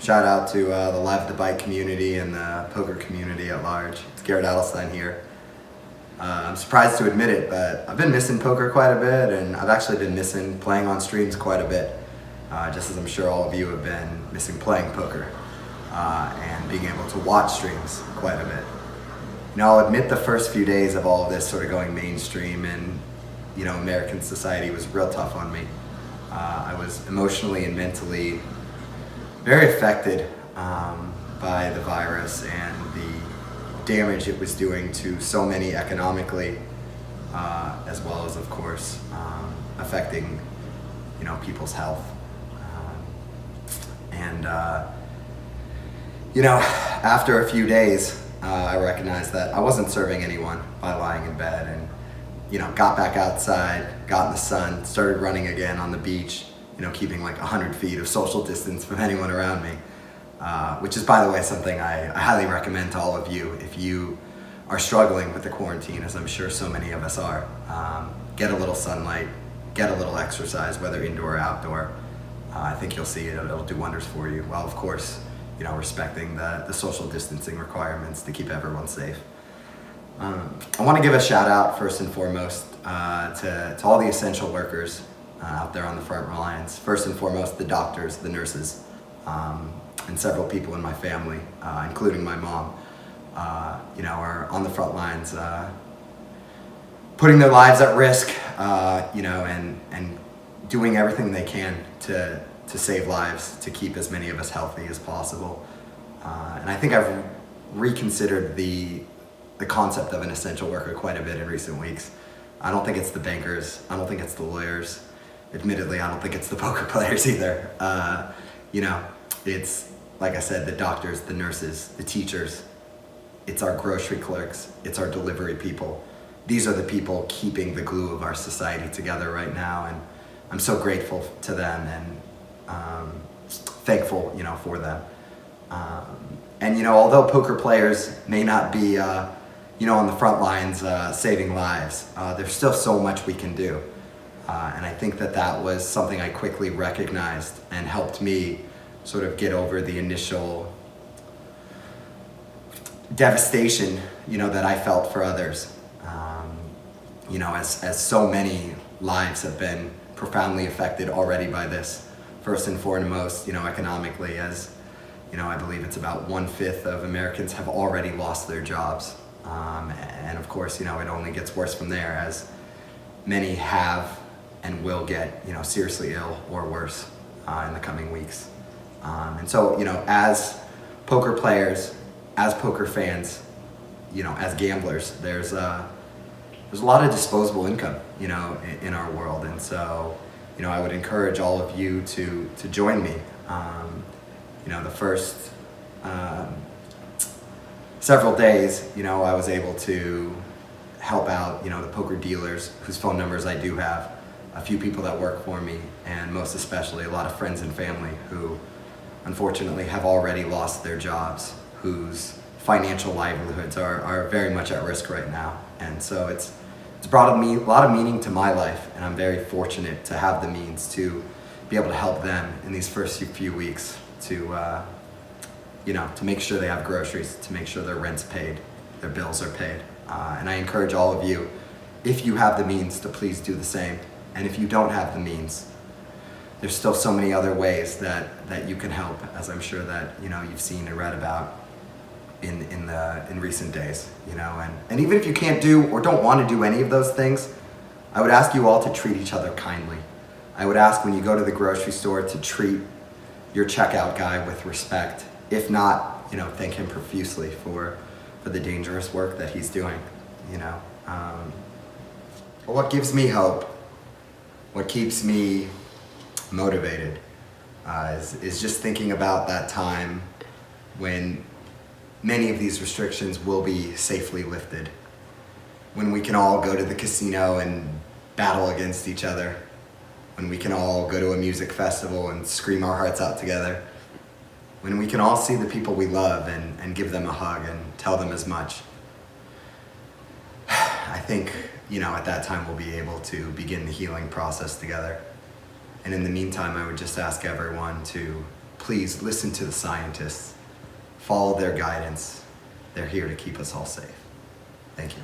Shout out to the Live the Bike community and the poker community at large. It's Garrett Adelstein here. I'm surprised to admit it, but I've been missing poker quite a bit, and I've actually been missing playing on streams quite a bit, just as I'm sure all of you have been missing playing poker and being able to watch streams quite a bit. I'll admit the first few days of all of this sort of going mainstream and American society was real tough on me. I was emotionally and mentally very affected by the virus and the damage it was doing to so many economically, as well as, of course, affecting people's health. After a few days, I recognized that I wasn't serving anyone by lying in bed, and got back outside, got in the sun, started running again on the beach, keeping like 100 feet of social distance from anyone around me, which is, by the way, something I highly recommend to all of you if you are struggling with the quarantine, as I'm sure so many of us are. Get a little sunlight, get a little exercise, whether indoor or outdoor. I think you'll see it'll do wonders for you, while of course, respecting the social distancing requirements to keep everyone safe. I want to give a shout out first and foremost to all the essential workers out there on the front lines. First and foremost, the doctors, the nurses, and several people in my family, including my mom, are on the front lines, putting their lives at risk, and doing everything they can to save lives, to keep as many of us healthy as possible. And I think I've reconsidered the concept of an essential worker quite a bit in recent weeks. I don't think it's the bankers. I don't think it's the lawyers. Admittedly, I don't think it's the poker players either. It's, like I said, the doctors, the nurses, the teachers. It's our grocery clerks. It's our delivery people. These are the people keeping the glue of our society together right now, and I'm so grateful to them and thankful, for them. Although poker players may not be on the front lines saving lives, there's still so much we can do. And I think that was something I quickly recognized and helped me sort of get over the initial devastation, that I felt for others. As so many lives have been profoundly affected already by this. First and foremost, economically, as I believe it's about 1/5 of Americans have already lost their jobs. And of course, it only gets worse from there, as many have and will get, seriously ill or worse in the coming weeks. And so, as poker players, as poker fans, as gamblers, there's a lot of disposable income, in our world. And so, I would encourage all of you to join me. The first several days, I was able to help out, the poker dealers whose phone numbers I do have, a few people that work for me, and most especially a lot of friends and family who unfortunately have already lost their jobs, whose financial livelihoods are very much at risk right now. And so it's brought a lot of meaning to my life, and I'm very fortunate to have the means to be able to help them in these first few weeks to make sure they have groceries, to make sure their rent's paid, their bills are paid. And I encourage all of you, if you have the means, to please do the same. And if you don't have the means, there's still so many other ways that you can help, as I'm sure that you've seen and read about in recent days. And even if you can't do or don't want to do any of those things, I would ask you all to treat each other kindly. I would ask, when you go to the grocery store, to treat your checkout guy with respect. If not, thank him profusely for the dangerous work that he's doing. But what gives me hope, what keeps me motivated, is just thinking about that time when many of these restrictions will be safely lifted, when we can all go to the casino and battle against each other, when we can all go to a music festival and scream our hearts out together, when we can all see the people we love and give them a hug and tell them as much. I think, at that time we'll be able to begin the healing process together. And in the meantime, I would just ask everyone to please listen to the scientists, follow their guidance. They're here to keep us all safe. Thank you.